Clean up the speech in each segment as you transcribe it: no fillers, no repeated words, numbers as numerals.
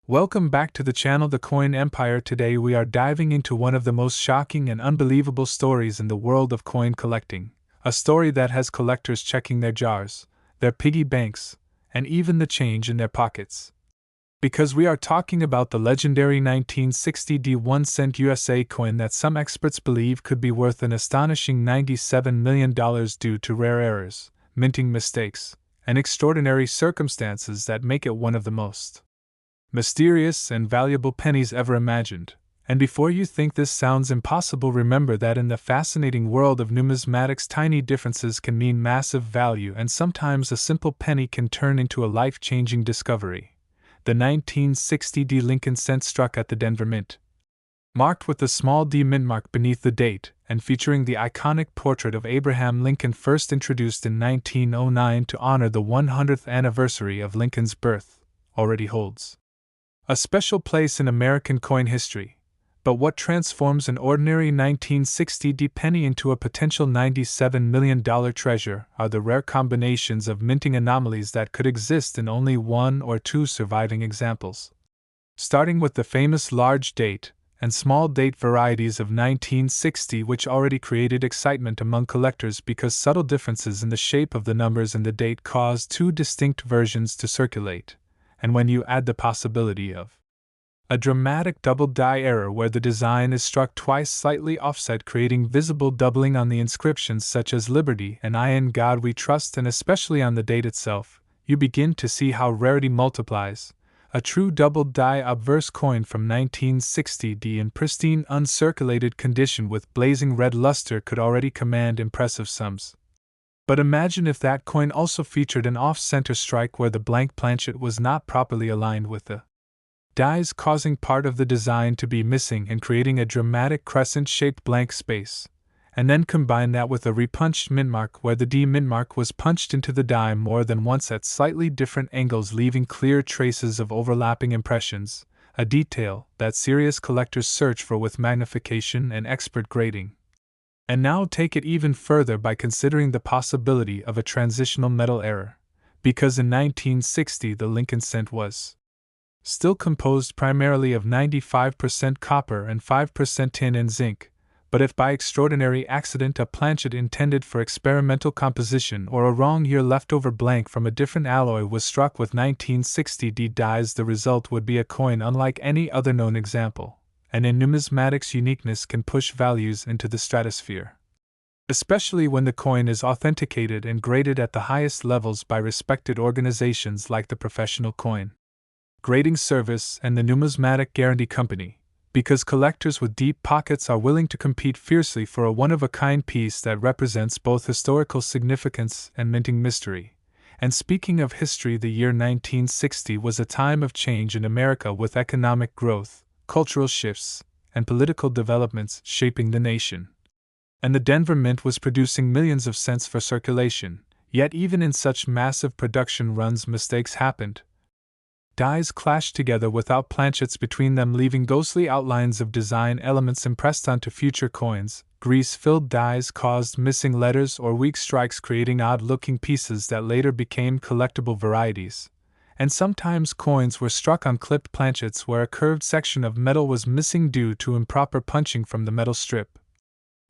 Welcome back to the channel The Coin Empire. Today we are diving into one of the most shocking and unbelievable stories in the world of coin collecting, a story that has collectors checking their jars, their piggy banks, and even the change in their pockets. Because we are talking about the legendary 1960 1 cent USA coin that some experts believe could be worth an astonishing $97 million due to rare errors, minting mistakes, and extraordinary circumstances that make it one of the most mysterious and valuable pennies ever imagined. And before you think this sounds impossible, remember that in the fascinating world of numismatics, tiny differences can mean massive value, and sometimes a simple penny can turn into a life-changing discovery. The 1960 Lincoln cent struck at the Denver Mint, marked with the small D mint mark beneath the date, and featuring the iconic portrait of Abraham Lincoln, first introduced in 1909 to honor the 100th anniversary of Lincoln's birth, already holds a special place in American coin history. But what transforms an ordinary 1960 penny into a potential $97 million treasure are the rare combinations of minting anomalies that could exist in only one or two surviving examples. Starting with the famous large date and small date varieties of 1960, which already created excitement among collectors because subtle differences in the shape of the numbers and the date caused two distinct versions to circulate. And when you add the possibility of a dramatic double die error where the design is struck twice slightly offset, creating visible doubling on the inscriptions such as Liberty and I in God We Trust, and especially on the date itself, you begin to see how rarity multiplies. A true double die obverse coin from 1960 in pristine uncirculated condition with blazing red luster could already command impressive sums. But imagine if that coin also featured an off-center strike where the blank planchet was not properly aligned with the dies, causing part of the design to be missing and creating a dramatic crescent-shaped blank space. And then combine that with a repunched mint mark where the D mint mark was punched into the die more than once at slightly different angles, leaving clear traces of overlapping impressions, a detail that serious collectors search for with magnification and expert grading. And now take it even further by considering the possibility of a transitional metal error, because in 1960 the Lincoln cent was still composed primarily of 95% copper and 5% tin and zinc, but if by extraordinary accident a planchet intended for experimental composition or a wrong year leftover blank from a different alloy was struck with 1960 dies, the result would be a coin unlike any other known example. And in numismatics, uniqueness can push values into the stratosphere, especially when the coin is authenticated and graded at the highest levels by respected organizations like the Professional Coin Grading Service and the Numismatic Guarantee Company, because collectors with deep pockets are willing to compete fiercely for a one-of-a-kind piece that represents both historical significance and minting mystery. And speaking of history, the year 1960 was a time of change in America, with economic growth, cultural shifts, and political developments shaping the nation. And the Denver Mint was producing millions of cents for circulation, yet even in such massive production runs, mistakes happened. Dies clashed together without planchets between them, leaving ghostly outlines of design elements impressed onto future coins. Grease-filled dies caused missing letters or weak strikes, creating odd-looking pieces that later became collectible varieties. And sometimes coins were struck on clipped planchets where a curved section of metal was missing due to improper punching from the metal strip,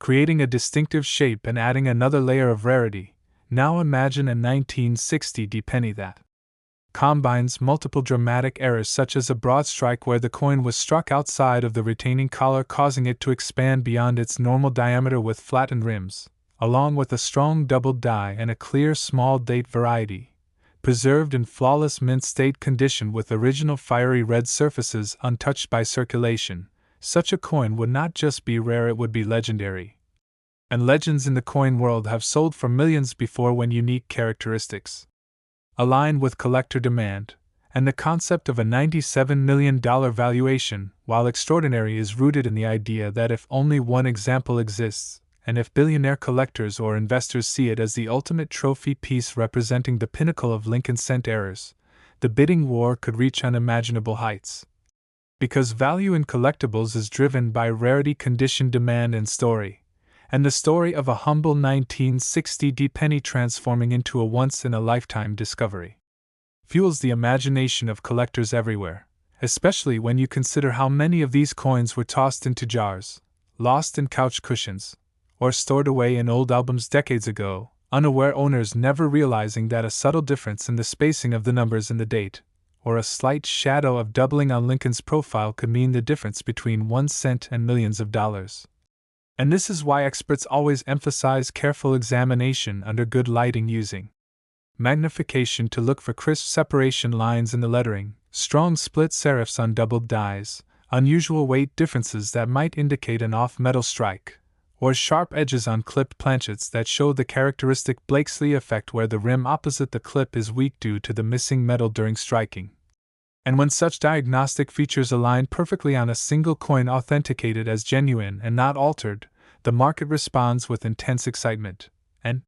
creating a distinctive shape and adding another layer of rarity. Now imagine a 1960 penny that combines multiple dramatic errors, such as a broad strike where the coin was struck outside of the retaining collar, causing it to expand beyond its normal diameter with flattened rims, along with a strong double die and a clear small date variety, preserved in flawless mint state condition with original fiery red surfaces untouched by circulation. Such a coin would not just be rare, it would be legendary. And legends in the coin world have sold for millions before, when unique characteristics align with collector demand. And the concept of a $97 million valuation, while extraordinary, is rooted in the idea that if only one example exists, and if billionaire collectors or investors see it as the ultimate trophy piece representing the pinnacle of Lincoln cent errors, the bidding war could reach unimaginable heights. Because value in collectibles is driven by rarity, condition, demand, and story. And the story of a humble 1960 penny transforming into a once-in-a-lifetime discovery fuels the imagination of collectors everywhere. especially when you consider how many of these coins were tossed into jars, lost in couch cushions, or stored away in old albums decades ago, unaware owners never realizing that a subtle difference in the spacing of the numbers in the date, or a slight shadow of doubling on Lincoln's profile could mean the difference between 1 cent and millions of dollars. And this is why experts always emphasize careful examination under good lighting, using magnification to look for crisp separation lines in the lettering, strong split serifs on doubled dies, unusual weight differences that might indicate an off-metal strike, or sharp edges on clipped planchets that show the characteristic Blakesley effect where the rim opposite the clip is weak due to the missing metal during striking. And when such diagnostic features align perfectly on a single coin authenticated as genuine and not altered, the market responds with intense excitement, and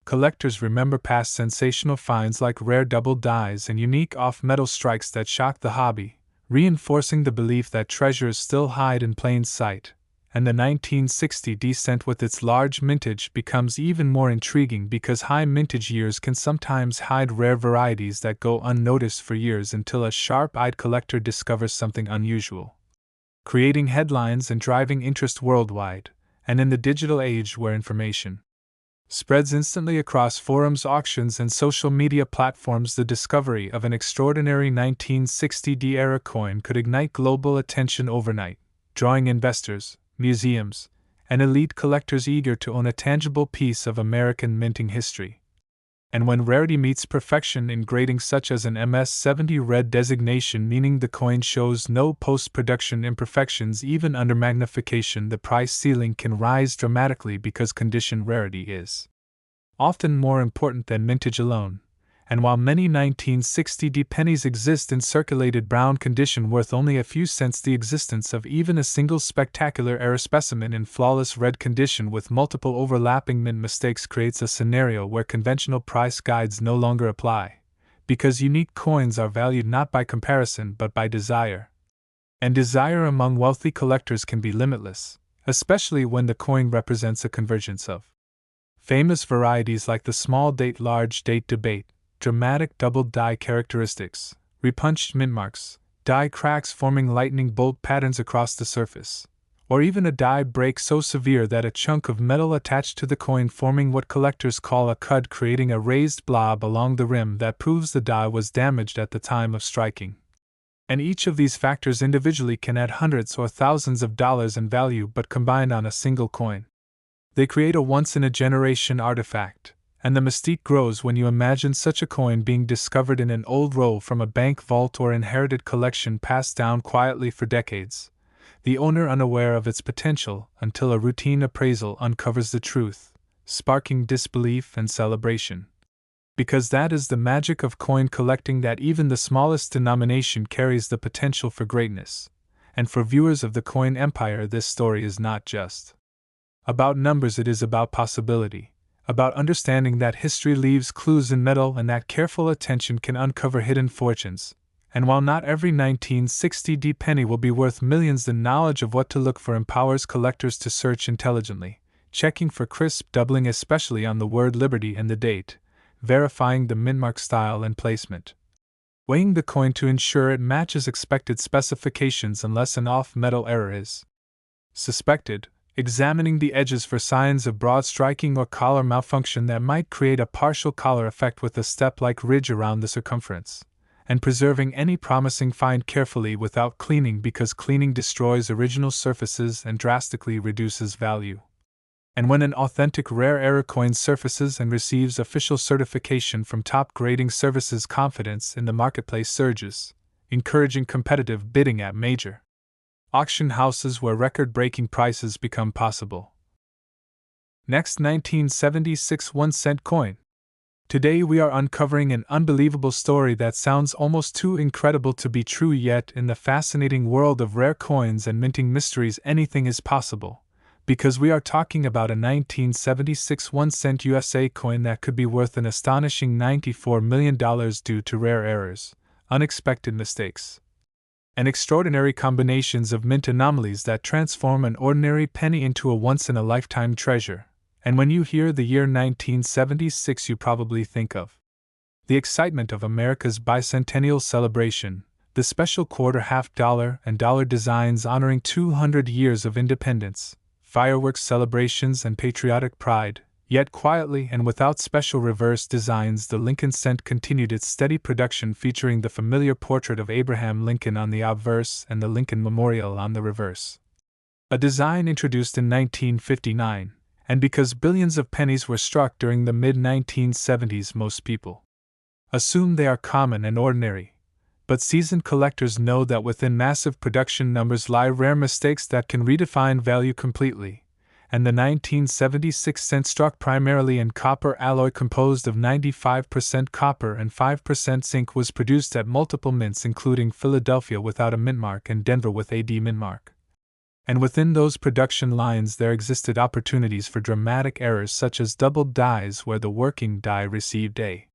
collectors remember past sensational finds like rare double dies and unique off-metal strikes that shock the hobby, reinforcing the belief that treasures still hide in plain sight. And the 1960 descent with its large mintage becomes even more intriguing because high mintage years can sometimes hide rare varieties that go unnoticed for years until a sharp-eyed collector discovers something unusual, creating headlines and driving interest worldwide. And in the digital age where information spreads instantly across forums, auctions, and social media platforms, the discovery of an extraordinary 1960-era coin could ignite global attention overnight, drawing investors, museums, and elite collectors eager to own a tangible piece of American minting history. And when rarity meets perfection in grading such as an MS-70 red designation, meaning the coin shows no post-production imperfections even under magnification, the price ceiling can rise dramatically because condition rarity is often more important than mintage alone. And while many 1960 pennies exist in circulated brown condition worth only a few cents, the existence of even a single spectacular era specimen in flawless red condition with multiple overlapping mint mistakes creates a scenario where conventional price guides no longer apply, because unique coins are valued not by comparison but by desire. And desire among wealthy collectors can be limitless, especially when the coin represents a convergence of famous varieties like the small date large date debate, dramatic double die characteristics, repunched mint marks, die cracks forming lightning bolt patterns across the surface, or even a die break so severe that a chunk of metal attached to the coin forming what collectors call a cud, creating a raised blob along the rim that proves the die was damaged at the time of striking. And each of these factors individually can add hundreds or thousands of dollars in value, but combined on a single coin, they create a once-in-a-generation artifact. And the mystique grows when you imagine such a coin being discovered in an old roll from a bank vault or inherited collection passed down quietly for decades, the owner unaware of its potential until a routine appraisal uncovers the truth, sparking disbelief and celebration. Because that is the magic of coin collecting, that even the smallest denomination carries the potential for greatness. And for viewers of the coin empire, this story is not just about numbers, it is about possibility. About understanding that history leaves clues in metal and that careful attention can uncover hidden fortunes. And while not every 1960 penny will be worth millions, the knowledge of what to look for empowers collectors to search intelligently, checking for crisp doubling, especially on the word Liberty and the date, verifying the mintmark style and placement, weighing the coin to ensure it matches expected specifications unless an off-metal error is suspected, examining the edges for signs of broad striking or collar malfunction that might create a partial collar effect with a step-like ridge around the circumference, and preserving any promising find carefully without cleaning, because cleaning destroys original surfaces and drastically reduces value. And when an authentic rare error coin surfaces and receives official certification from top grading services, confidence in the marketplace surges, encouraging competitive bidding at major auction houses where record-breaking prices become possible. Next, 1976 1-cent coin. Today we are uncovering an unbelievable story that sounds almost too incredible to be true, yet in the fascinating world of rare coins and minting mysteries, anything is possible. Because we are talking about a 1976 1-cent USA coin that could be worth an astonishing $94 million due to rare errors, unexpected mistakes, and extraordinary combinations of mint anomalies that transform an ordinary penny into a once-in-a-lifetime treasure. And when you hear the year 1976, you probably think of the excitement of America's bicentennial celebration, the the special quarter, half dollar, and dollar designs honoring 200 years of independence, fireworks celebrations, and patriotic pride. Yet quietly and without special reverse designs, the Lincoln Cent continued its steady production, featuring the familiar portrait of Abraham Lincoln on the obverse and the Lincoln Memorial on the reverse. A design introduced in 1959, and because billions of pennies were struck during the mid-1970s, most people assume they are common and ordinary. But seasoned collectors know that within massive production numbers lie rare mistakes that can redefine value completely. And the 1976 cent struck primarily in copper alloy composed of 95% copper and 5% zinc was produced at multiple mints, including Philadelphia without a mint mark and Denver with a D mint mark. And within those production lines there existed opportunities for dramatic errors, such as doubled dies where the working die received a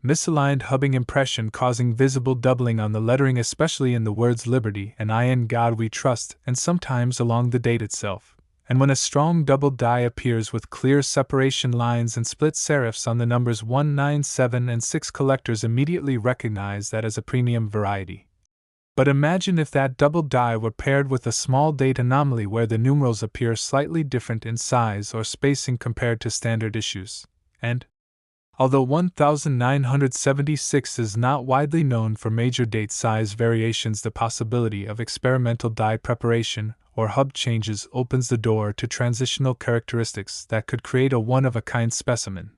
misaligned hubbing impression, causing visible doubling on the lettering, especially in the words Liberty and I in God We Trust, and sometimes along the date itself. And when a strong double die appears with clear separation lines and split serifs on the numbers 1, 9, 7, and 6, collectors immediately recognize that as a premium variety. But imagine if that double die were paired with a small date anomaly where the numerals appear slightly different in size or spacing compared to standard issues. And, although 1976 is not widely known for major date size variations, the possibility of experimental die preparation or hub changes opens the door to transitional characteristics that could create a one-of-a-kind specimen.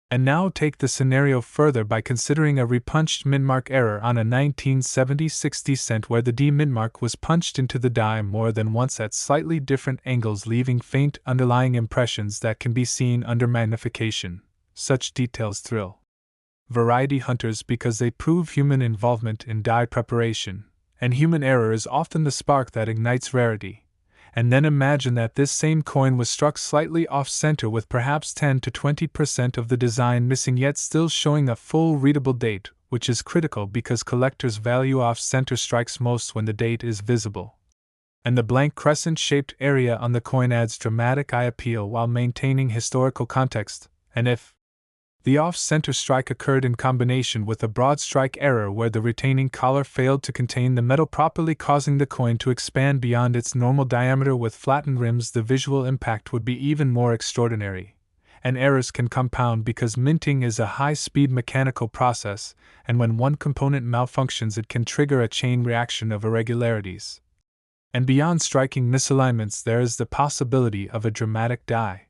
And now take the scenario further by considering a repunched mintmark error on a 1976 cent where the D mintmark was punched into the die more than once at slightly different angles, leaving faint underlying impressions that can be seen under magnification. Such details thrill variety hunters because they prove human involvement in die preparation, and human error is often the spark that ignites rarity. And then imagine that this same coin was struck slightly off-center with perhaps 10 to 20% of the design missing, yet still showing a full readable date, which is critical because collectors value off-center strikes most when the date is visible. And the blank crescent-shaped area on the coin adds dramatic eye appeal while maintaining historical context. And if the off-center strike occurred in combination with a broad strike error where the retaining collar failed to contain the metal properly, causing the coin to expand beyond its normal diameter with flattened rims, the visual impact would be even more extraordinary. And errors can compound because minting is a high-speed mechanical process, and when one component malfunctions it can trigger a chain reaction of irregularities. And beyond striking misalignments there is the possibility of a dramatic die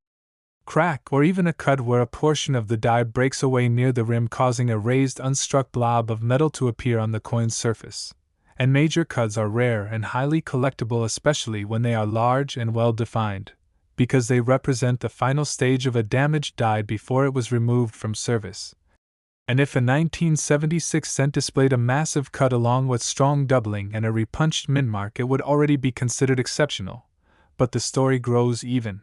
crack or even a cut where a portion of the die breaks away near the rim, causing a raised unstruck blob of metal to appear on the coin's surface. And major cuts are rare and highly collectible, especially when they are large and well defined, because they represent the final stage of a damaged die before it was removed from service. And if a 1976 cent displayed a massive cut along with strong doubling and a repunched mintmark, it would already be considered exceptional. But the story grows even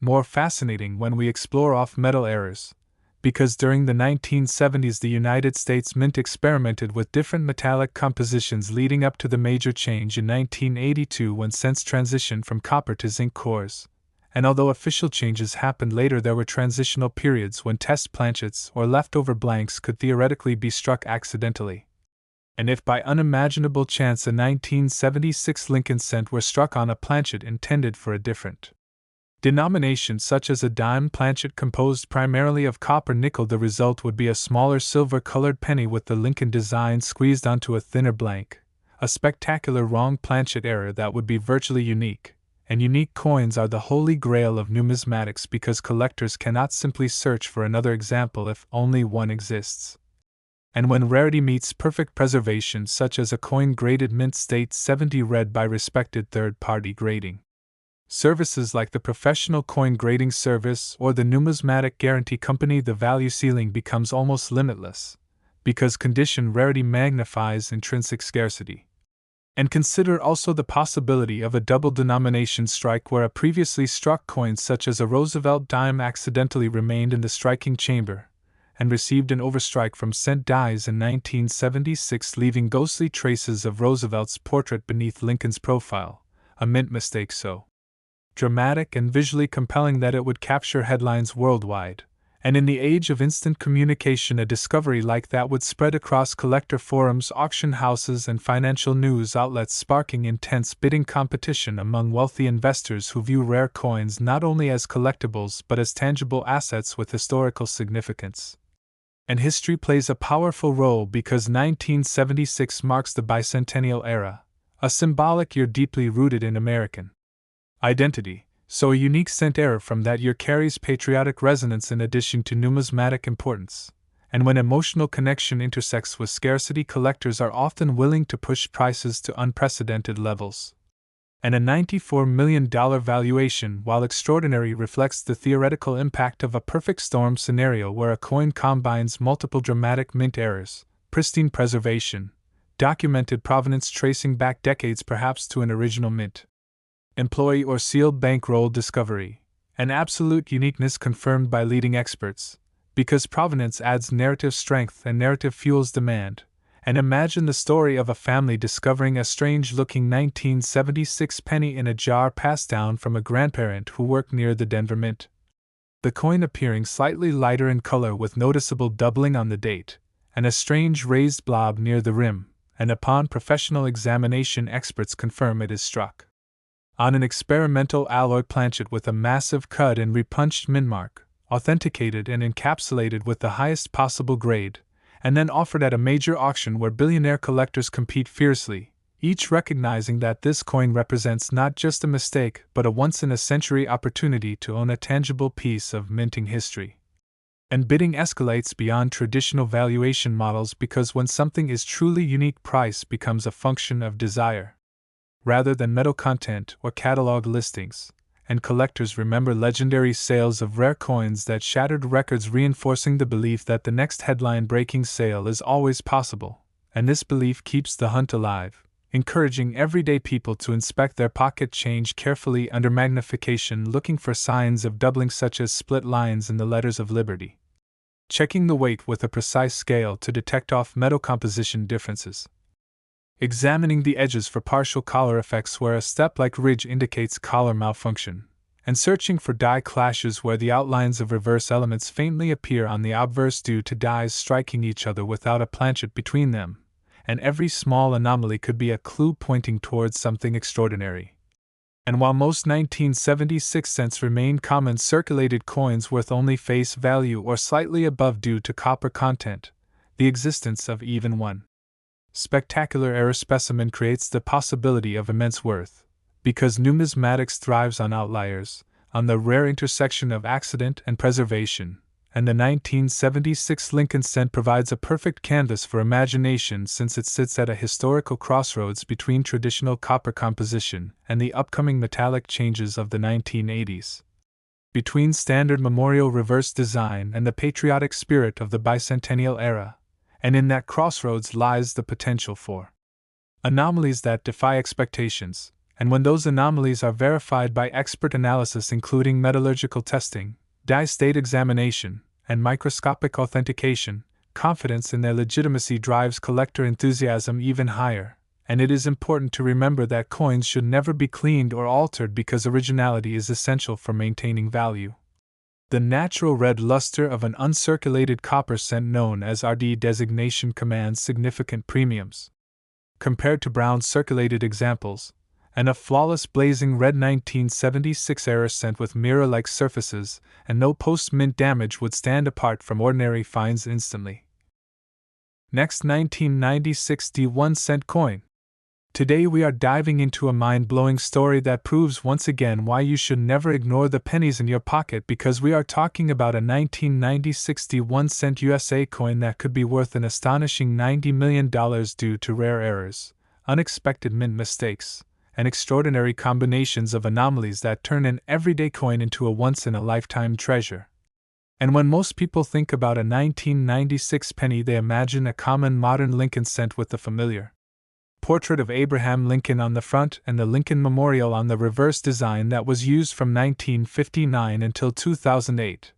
more fascinating when we explore off-metal errors, because during the 1970s the United States Mint experimented with different metallic compositions leading up to the major change in 1982 when cents transitioned from copper to zinc cores. And although official changes happened later, there were transitional periods when test planchets or leftover blanks could theoretically be struck accidentally. And if by unimaginable chance a 1976 Lincoln cent were struck on a planchet intended for a different denomination, such as a dime planchet composed primarily of copper nickel, the result would be a smaller silver-colored penny with the Lincoln design squeezed onto a thinner blank, a spectacular wrong planchet error that would be virtually unique. And unique coins are the holy grail of numismatics because collectors cannot simply search for another example if only one exists. And when rarity meets perfect preservation, such as a coin graded mint state 70 red by respected third-party grading services like the Professional Coin Grading Service or the Numismatic Guarantee Company, the value ceiling becomes almost limitless, because condition rarity magnifies intrinsic scarcity. And consider also the possibility of a double denomination strike where a previously struck coin such as a Roosevelt dime accidentally remained in the striking chamber and received an overstrike from cent dies in 1976, leaving ghostly traces of Roosevelt's portrait beneath Lincoln's profile, a mint mistake so dramatic and visually compelling that it would capture headlines worldwide, And in the age of instant communication, a discovery like that would spread across collector forums, auction houses, and financial news outlets, sparking intense bidding competition among wealthy investors who view rare coins not only as collectibles but as tangible assets with historical significance. And history plays a powerful role because 1976 marks the bicentennial era, a symbolic year deeply rooted in American identity. So a unique centenary from that year carries patriotic resonance in addition to numismatic importance. And when emotional connection intersects with scarcity, collectors are often willing to push prices to unprecedented levels. And a $94 million valuation, while extraordinary, reflects the theoretical impact of a perfect storm scenario where a coin combines multiple dramatic mint errors, pristine preservation, documented provenance tracing back decades perhaps to an original mint employee or sealed bankroll discovery, and absolute uniqueness confirmed by leading experts, because provenance adds narrative strength and narrative fuels demand. And imagine the story of a family discovering a strange-looking 1976 penny in a jar passed down from a grandparent who worked near the Denver Mint. The coin appearing slightly lighter in color with noticeable doubling on the date, and a strange raised blob near the rim, and upon professional examination experts confirm it is struck on an experimental alloy planchet with a massive cut and repunched mint mark, authenticated and encapsulated with the highest possible grade, and then offered at a major auction where billionaire collectors compete fiercely, each recognizing that this coin represents not just a mistake but a once-in-a-century opportunity to own a tangible piece of minting history. And bidding escalates beyond traditional valuation models because when something is truly unique, price becomes a function of desire rather than metal content or catalog listings, and collectors remember legendary sales of rare coins that shattered records, reinforcing the belief that the next headline-breaking sale is always possible, and this belief keeps the hunt alive, encouraging everyday people to inspect their pocket change carefully under magnification, looking for signs of doubling such as split lines in the letters of liberty, checking the weight with a precise scale to detect off-metal composition differences, examining the edges for partial collar effects where a step-like ridge indicates collar malfunction, and searching for die clashes where the outlines of reverse elements faintly appear on the obverse due to dies striking each other without a planchet between them, and every small anomaly could be a clue pointing towards something extraordinary. And while most 1976 cents remain common circulated coins worth only face value or slightly above due to copper content, the existence of even one spectacular error specimen creates the possibility of immense worth, because numismatics thrives on outliers, on the rare intersection of accident and preservation, and the 1976 Lincoln cent provides a perfect canvas for imagination since it sits at a historical crossroads between traditional copper composition and the upcoming metallic changes of the 1980s. Between standard memorial reverse design and the patriotic spirit of the bicentennial era, and in that crossroads lies the potential for anomalies that defy expectations, and when those anomalies are verified by expert analysis including metallurgical testing, die state examination, and microscopic authentication, confidence in their legitimacy drives collector enthusiasm even higher, and it is important to remember that coins should never be cleaned or altered because originality is essential for maintaining value. The natural red luster of an uncirculated copper cent known as RD designation commands significant premiums compared to brown circulated examples, and a flawless blazing red 1976 error cent with mirror-like surfaces and no post-mint damage would stand apart from ordinary finds instantly. Next, 1996 D1 cent coin. Today we are diving into a mind-blowing story that proves once again why you should never ignore the pennies in your pocket, because we are talking about a 1996 D1 cent USA coin that could be worth an astonishing $90 million due to rare errors, unexpected mint mistakes, and extraordinary combinations of anomalies that turn an everyday coin into a once-in-a-lifetime treasure. And when most people think about a 1996 penny, they imagine a common modern Lincoln cent with the familiar portrait of Abraham Lincoln on the front and the Lincoln Memorial on the reverse design that was used from 1959 until 2008.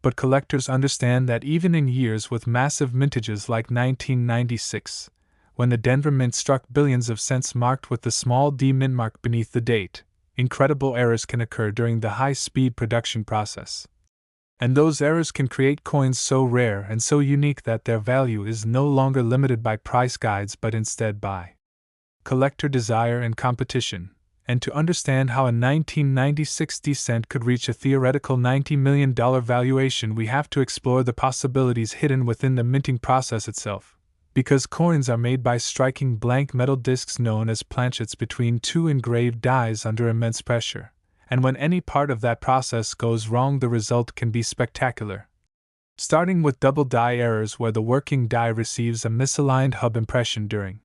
But collectors understand that even in years with massive mintages like 1996, when the Denver Mint struck billions of cents marked with the small d mint mark beneath the date, incredible errors can occur during the high-speed production process. And those errors can create coins so rare and so unique that their value is no longer limited by price guides but instead by collector desire and competition. And to understand how a 1996 cent could reach a theoretical $90 million valuation, we have to explore the possibilities hidden within the minting process itself. Because coins are made by striking blank metal discs known as planchets between two engraved dies under immense pressure, and when any part of that process goes wrong, the result can be spectacular. Starting with double die errors, where the working die receives a misaligned hub impression during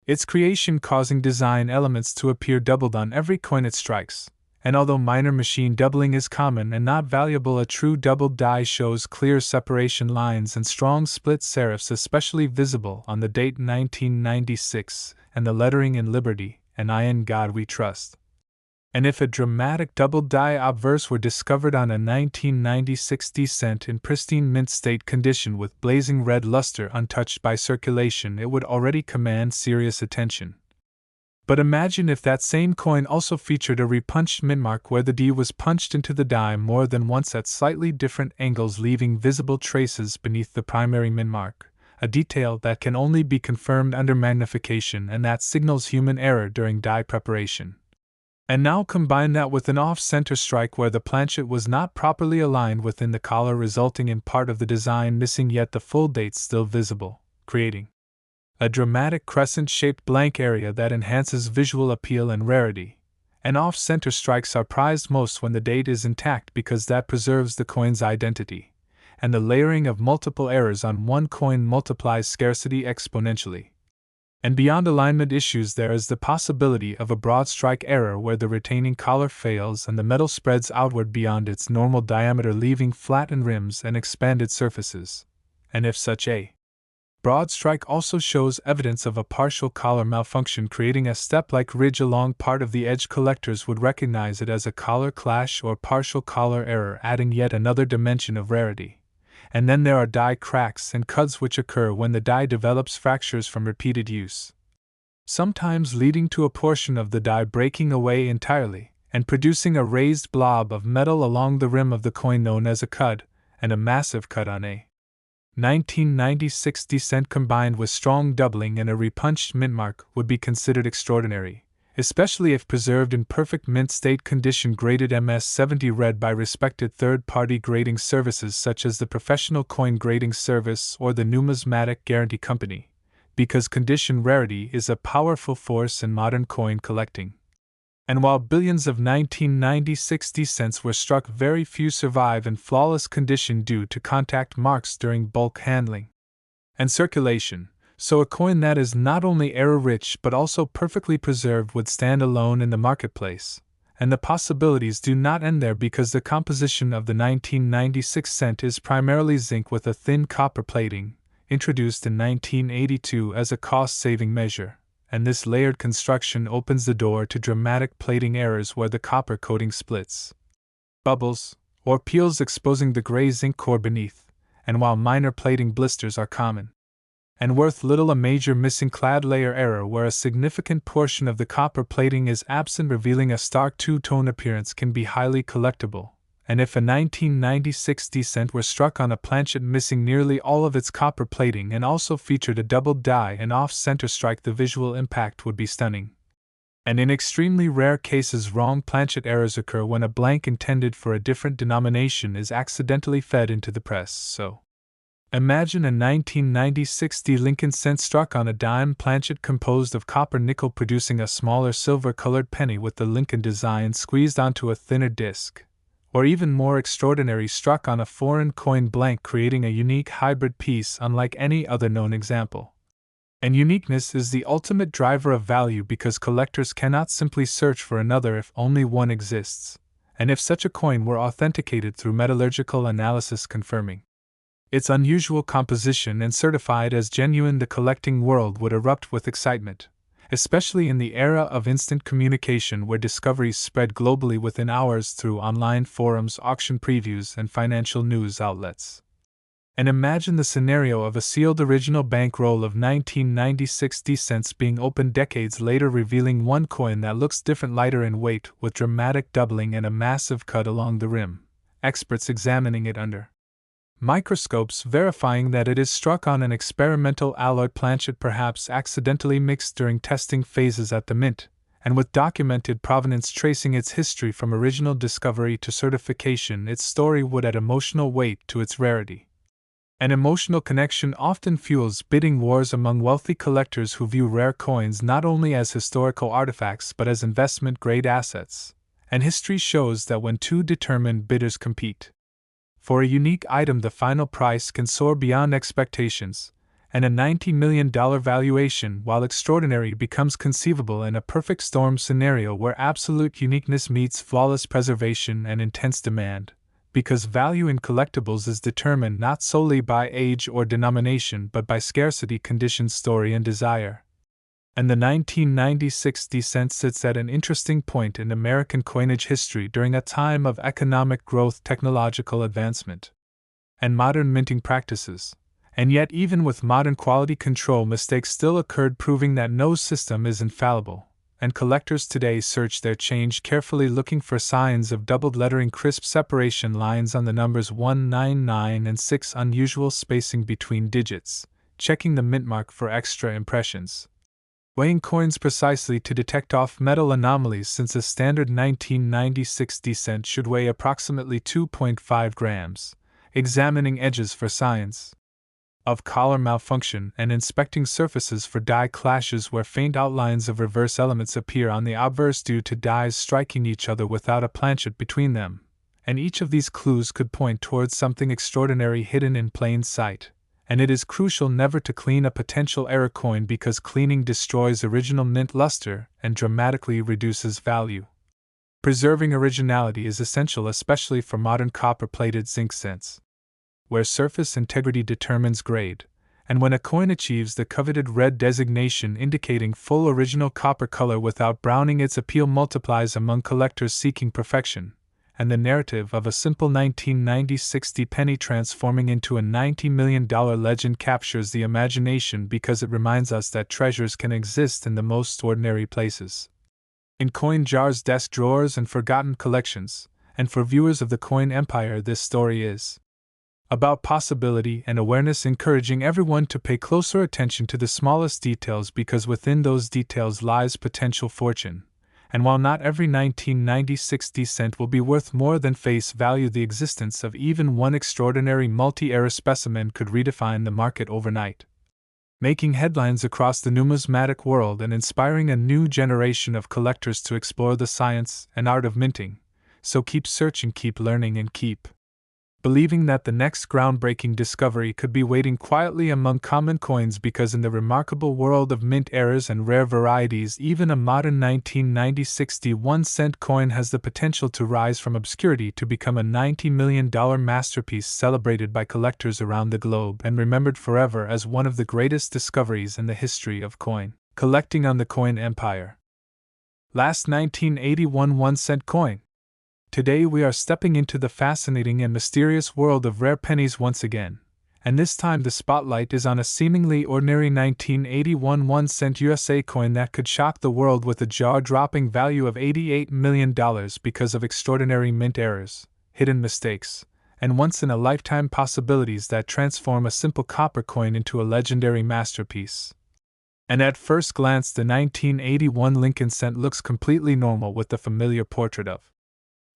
its creation, causing design elements to appear doubled on every coin it strikes. And although minor machine doubling is common and not valuable, a true doubled die shows clear separation lines and strong split serifs, especially visible on the date 1996 and the lettering in Liberty and I in God We Trust. And if a dramatic double die obverse were discovered on a 1996 cent in pristine mint state condition with blazing red luster untouched by circulation, it would already command serious attention. But imagine if that same coin also featured a repunched mintmark where the D was punched into the die more than once at slightly different angles, leaving visible traces beneath the primary mintmark, a detail that can only be confirmed under magnification and that signals human error during die preparation. And now combine that with an off-center strike where the planchet was not properly aligned within the collar, resulting in part of the design missing yet the full date still visible, creating a dramatic crescent-shaped blank area that enhances visual appeal and rarity. And off-center strikes are prized most when the date is intact because that preserves the coin's identity, and the layering of multiple errors on one coin multiplies scarcity exponentially. And beyond alignment issues, there is the possibility of a broad strike error where the retaining collar fails and the metal spreads outward beyond its normal diameter, leaving flattened rims and expanded surfaces. And if such a broad strike also shows evidence of a partial collar malfunction, creating a step-like ridge along part of the edge, collectors would recognize it as a collar clash or partial collar error, adding yet another dimension of rarity. And then there are die cracks and cuts, which occur when the die develops fractures from repeated use, sometimes leading to a portion of the die breaking away entirely and producing a raised blob of metal along the rim of the coin known as a cud, and a massive cut on a 1996 cent combined with strong doubling and a repunched mintmark would be considered extraordinary, especially if preserved in perfect mint state condition, graded MS-70 red by respected third-party grading services such as the Professional Coin Grading Service or the Numismatic Guarantee Company, because condition rarity is a powerful force in modern coin collecting. And while billions of 1996 cents were struck, very few survive in flawless condition due to contact marks during bulk handling and circulation. So a coin that is not only error-rich but also perfectly preserved would stand alone in the marketplace. And the possibilities do not end there, because the composition of the 1996 cent is primarily zinc with a thin copper plating, introduced in 1982 as a cost-saving measure. And this layered construction opens the door to dramatic plating errors where the copper coating splits, bubbles, or peels, exposing the gray zinc core beneath. And while minor plating blisters are common and worth little, a major missing clad layer error where a significant portion of the copper plating is absent, revealing a stark two-tone appearance, can be highly collectible. And if a 1996 cent were struck on a planchet missing nearly all of its copper plating and also featured a double die and off-center strike, the visual impact would be stunning. And in extremely rare cases, wrong planchet errors occur when a blank intended for a different denomination is accidentally fed into the press. So, imagine a 1996 Lincoln cent struck on a dime planchet composed of copper nickel, producing a smaller silver-colored penny with the Lincoln design squeezed onto a thinner disc. Or even more extraordinary, struck on a foreign coin blank, creating a unique hybrid piece unlike any other known example. And uniqueness is the ultimate driver of value, because collectors cannot simply search for another if only one exists, and if such a coin were authenticated through metallurgical analysis confirming its unusual composition and certified as genuine, the collecting world would erupt with excitement, especially in the era of instant communication where discoveries spread globally within hours through online forums, auction previews, and financial news outlets. And imagine the scenario of a sealed original bankroll of 1996 cents being opened decades later, revealing one coin that looks different, lighter in weight, with dramatic doubling and a massive cut along the rim. experts examining it under microscopes verifying that it is struck on an experimental alloyed planchet perhaps accidentally mixed during testing phases at the mint, and with documented provenance tracing its history from original discovery to certification, its story would add emotional weight to its rarity. An emotional connection often fuels bidding wars among wealthy collectors who view rare coins not only as historical artifacts but as investment-grade assets, and history shows that when two determined bidders compete for a unique item, the final price can soar beyond expectations, and a $90 million valuation, while extraordinary, becomes conceivable in a perfect storm scenario where absolute uniqueness meets flawless preservation and intense demand, because value in collectibles is determined not solely by age or denomination but by scarcity conditions, story, and desire. And the 1996 descent sits at an interesting point in American coinage history during a time of economic growth, technological advancement, and modern minting practices. And yet, even with modern quality control, mistakes still occurred, proving that no system is infallible, and collectors today search their change carefully, looking for signs of doubled lettering, crisp separation lines on the numbers 199 and 6, unusual spacing between digits, checking the mint mark for extra impressions, weighing coins precisely to detect off-metal anomalies, since a standard 1996 descent should weigh approximately 2.5 grams, examining edges for signs of collar malfunction and inspecting surfaces for die clashes where faint outlines of reverse elements appear on the obverse due to dies striking each other without a planchet between them, and each of these clues could point towards something extraordinary hidden in plain sight. And it is crucial never to clean a potential error coin, because cleaning destroys original mint luster and dramatically reduces value. Preserving originality is essential, especially for modern copper-plated zinc cents, where surface integrity determines grade, and when a coin achieves the coveted red designation indicating full original copper color without browning, its appeal multiplies among collectors seeking perfection, and the narrative of a simple 1996 penny transforming into a $90 million legend captures the imagination, because it reminds us that treasures can exist in the most ordinary places. In coin jars, desk drawers, and forgotten collections, and for viewers of the coin empire, this story is about possibility and awareness, encouraging everyone to pay closer attention to the smallest details, because within those details lies potential fortune. And while not every 1996 descent will be worth more than face value, the existence of even one extraordinary multi-era specimen could redefine the market overnight, making headlines across the numismatic world and inspiring a new generation of collectors to explore the science and art of minting. So keep searching, keep learning, and keep believing that the next groundbreaking discovery could be waiting quietly among common coins, because in the remarkable world of mint errors and rare varieties, even a modern 1996 1-cent coin has the potential to rise from obscurity to become a $90 million masterpiece, celebrated by collectors around the globe and remembered forever as one of the greatest discoveries in the history of coin collecting on the coin empire. Last 1981 1-cent coin. Today we are stepping into the fascinating and mysterious world of rare pennies once again, and this time the spotlight is on a seemingly ordinary 1981 1-cent USA coin that could shock the world with a jaw-dropping value of $88 million because of extraordinary mint errors, hidden mistakes, and once-in-a-lifetime possibilities that transform a simple copper coin into a legendary masterpiece. And at first glance, the 1981 Lincoln cent looks completely normal, with the familiar portrait of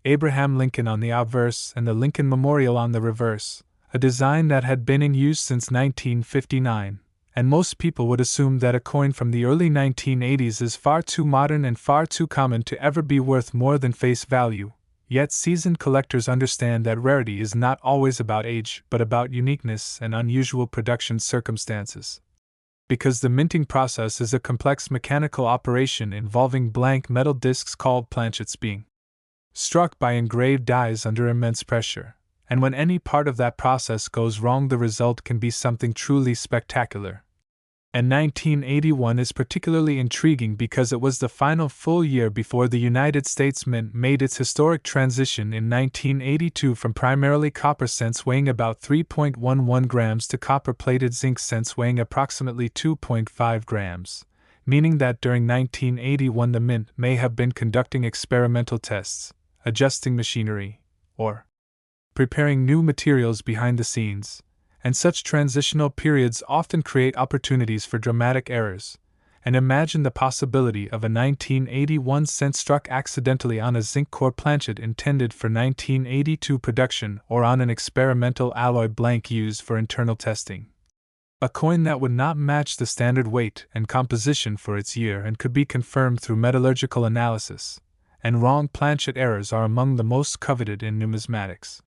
Abraham Lincoln on the obverse and the Lincoln Memorial on the reverse, a design that had been in use since 1959, and most people would assume that a coin from the early 1980s is far too modern and far too common to ever be worth more than face value. Yet seasoned collectors understand that rarity is not always about age but about uniqueness and unusual production circumstances. Because the minting process is a complex mechanical operation involving blank metal discs called planchets being struck by engraved dies under immense pressure, and when any part of that process goes wrong, the result can be something truly spectacular. And 1981 is particularly intriguing because it was the final full year before the United States Mint made its historic transition in 1982 from primarily copper cents weighing about 3.11 grams to copper-plated zinc cents weighing approximately 2.5 grams, meaning that during 1981 the Mint may have been conducting experimental tests, adjusting machinery, or preparing new materials behind the scenes, and such transitional periods often create opportunities for dramatic errors. And imagine the possibility of a 1981 cent struck accidentally on a zinc core planchet intended for 1982 production or on an experimental alloy blank used for internal testing. A coin that would not match the standard weight and composition for its year and could be confirmed through metallurgical analysis. And wrong planchet errors are among the most coveted in numismatics,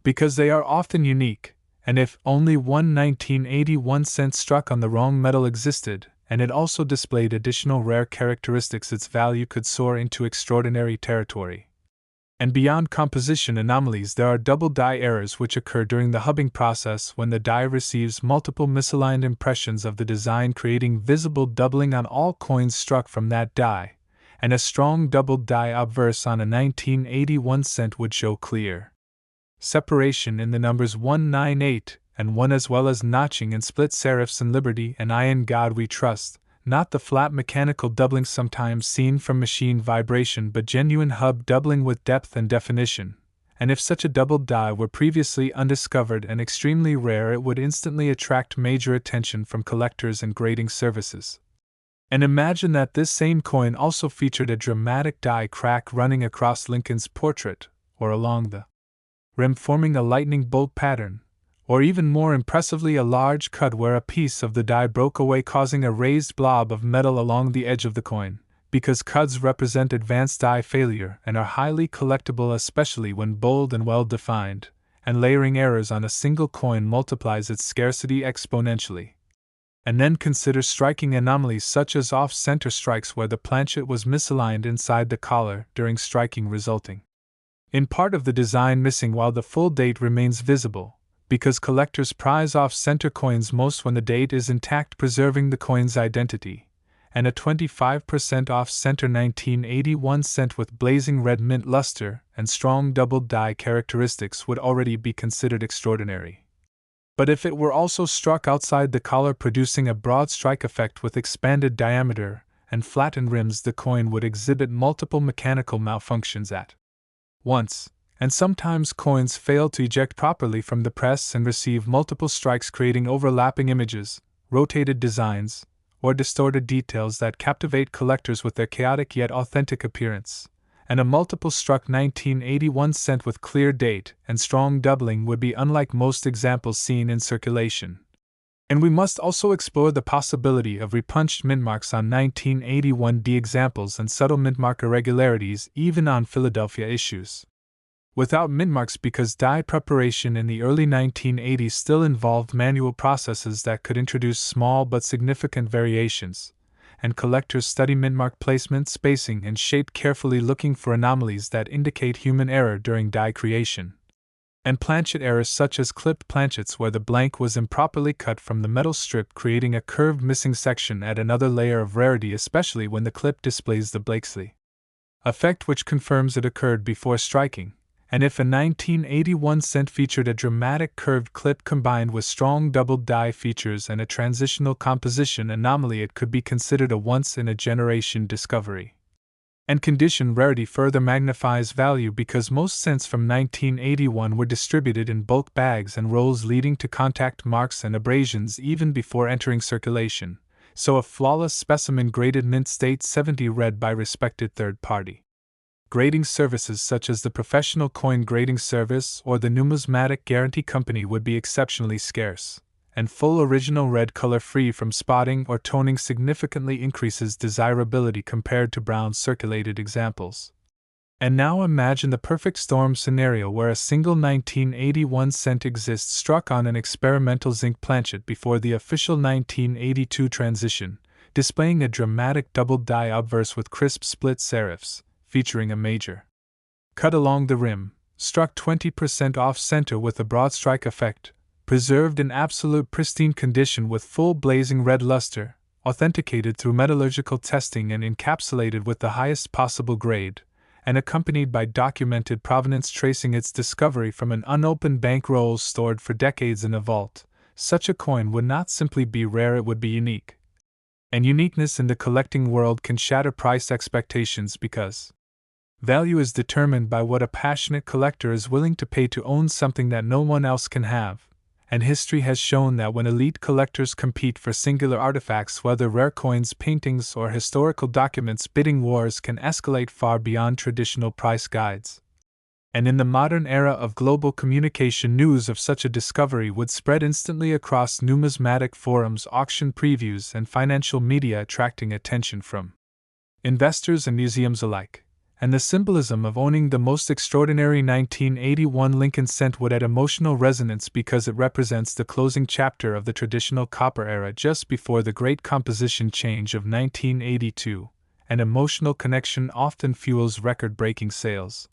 because they are often unique, and if only one 1981 cent struck on the wrong metal existed, and it also displayed additional rare characteristics, its value could soar into extraordinary territory. And beyond composition anomalies, there are double die errors which occur during the hubbing process when the die receives multiple misaligned impressions of the design, creating visible doubling on all coins struck from that die, and a strong double die obverse on a 1981 cent would show clear separation in the numbers 198 and 1, as well as notching and split serifs in Liberty and I in God We Trust, not the flat mechanical doubling sometimes seen from machine vibration, but genuine hub doubling with depth and definition. And if such a double die were previously undiscovered and extremely rare, it would instantly attract major attention from collectors and grading services. And imagine that this same coin also featured a dramatic die crack running across Lincoln's portrait, or along the rim forming a lightning bolt pattern, or even more impressively a large cut where a piece of the die broke away, causing a raised blob of metal along the edge of the coin, because cuts represent advanced die failure and are highly collectible, especially when bold and well defined, and layering errors on a single coin multiplies its scarcity exponentially. And then consider striking anomalies such as off-center strikes where the planchet was misaligned inside the collar during striking, resulting in part of the design missing while the full date remains visible, because collectors prize off-center coins most when the date is intact, preserving the coin's identity, and a 25% off-center 1981 cent with blazing red mint luster and strong double die characteristics would already be considered extraordinary. But if it were also struck outside the collar, producing a broad strike effect with expanded diameter and flattened rims, the coin would exhibit multiple mechanical malfunctions at once, and sometimes coins fail to eject properly from the press and receive multiple strikes, creating overlapping images, rotated designs, or distorted details that captivate collectors with their chaotic yet authentic appearance. And a multiple struck 1981 cent with clear date and strong doubling would be unlike most examples seen in circulation. And we must also explore the possibility of repunched mintmarks on 1981D examples and subtle mintmark irregularities even on Philadelphia issues. Without mintmarks, because die preparation in the early 1980s still involved manual processes that could introduce small but significant variations, and collectors study mintmark placement, spacing, and shape carefully, looking for anomalies that indicate human error during die creation. And planchet errors such as clipped planchets where the blank was improperly cut from the metal strip, creating a curved missing section, add another layer of rarity, especially when the clip displays the Blakesley effect, which confirms it occurred before striking. And if a 1981 cent featured a dramatic curved clip combined with strong double die features and a transitional composition anomaly, it could be considered a once-in-a-generation discovery. And condition rarity further magnifies value, because most cents from 1981 were distributed in bulk bags and rolls, leading to contact marks and abrasions even before entering circulation, so a flawless specimen graded mint state 70 read by respected third-party grading services such as the Professional Coin Grading Service or the Numismatic Guarantee Company would be exceptionally scarce, and full original red color free from spotting or toning significantly increases desirability compared to brown circulated examples. And now imagine the perfect storm scenario where a single 1981 cent exists struck on an experimental zinc planchet before the official 1982 transition, displaying a dramatic double die obverse with crisp split serifs, featuring a major cut along the rim, struck 20% off-center with a broad strike effect, preserved in absolute pristine condition with full blazing red luster, authenticated through metallurgical testing and encapsulated with the highest possible grade, and accompanied by documented provenance tracing its discovery from an unopened bankroll stored for decades in a vault. Such a coin would not simply be rare, it would be unique. And uniqueness in the collecting world can shatter price expectations, because Value is determined by what a passionate collector is willing to pay to own something that no one else can have, and history has shown that when elite collectors compete for singular artifacts, whether rare coins, paintings, or historical documents, bidding wars can escalate far beyond traditional price guides. And in the modern era of global communication, news of such a discovery would spread instantly across numismatic forums, auction previews, and financial media, attracting attention from investors and museums alike. And the symbolism of owning the most extraordinary 1981 Lincoln cent would add emotional resonance because it represents the closing chapter of the traditional copper era just before the great composition change of 1982. An emotional connection often fuels record-breaking sales.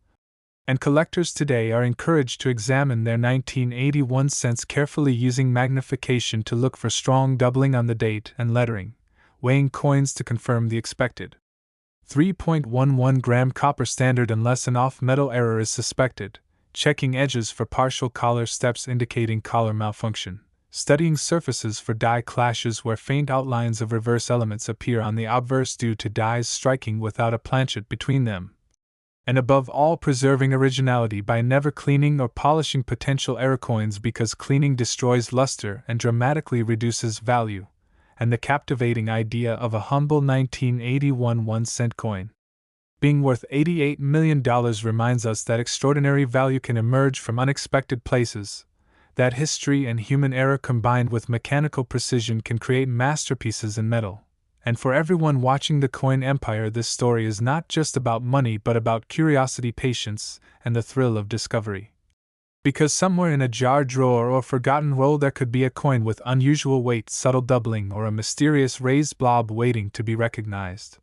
And collectors today are encouraged to examine their 1981 cents carefully, using magnification to look for strong doubling on the date and lettering, weighing coins to confirm the expected 3.11 gram copper standard unless an off-metal error is suspected, checking edges for partial collar steps indicating collar malfunction, studying surfaces for die clashes where faint outlines of reverse elements appear on the obverse due to dies striking without a planchet between them, and above all, preserving originality by never cleaning or polishing potential error coins, because cleaning destroys luster and dramatically reduces value, and the captivating idea of a humble 1981 1-cent coin being worth $88 million reminds us that extraordinary value can emerge from unexpected places, that history and human error combined with mechanical precision can create masterpieces in metal. And for everyone watching the coin empire, this story is not just about money but about curiosity, patience, and the thrill of discovery. Because somewhere in a jar drawer or forgotten roll there could be a coin with unusual weight, subtle doubling, or a mysterious raised blob waiting to be recognized.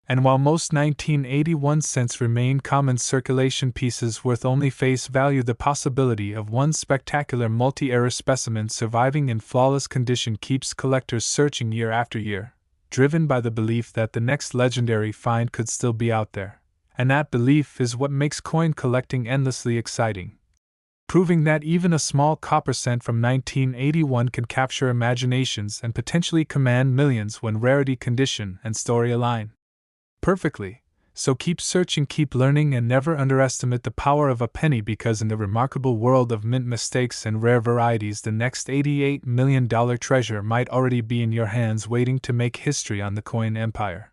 And while most 1981 cents remain common circulation pieces worth only face value, the possibility of one spectacular multi-era specimen surviving in flawless condition keeps collectors searching year after year, driven by the belief that the next legendary find could still be out there. And that belief is what makes coin collecting endlessly exciting, proving that even a small copper cent from 1981 can capture imaginations and potentially command millions when rarity, condition, and story align perfectly. So keep searching, keep learning, and never underestimate the power of a penny, because in the remarkable world of mint mistakes and rare varieties, the next $88 million treasure might already be in your hands, waiting to make history on the coin empire.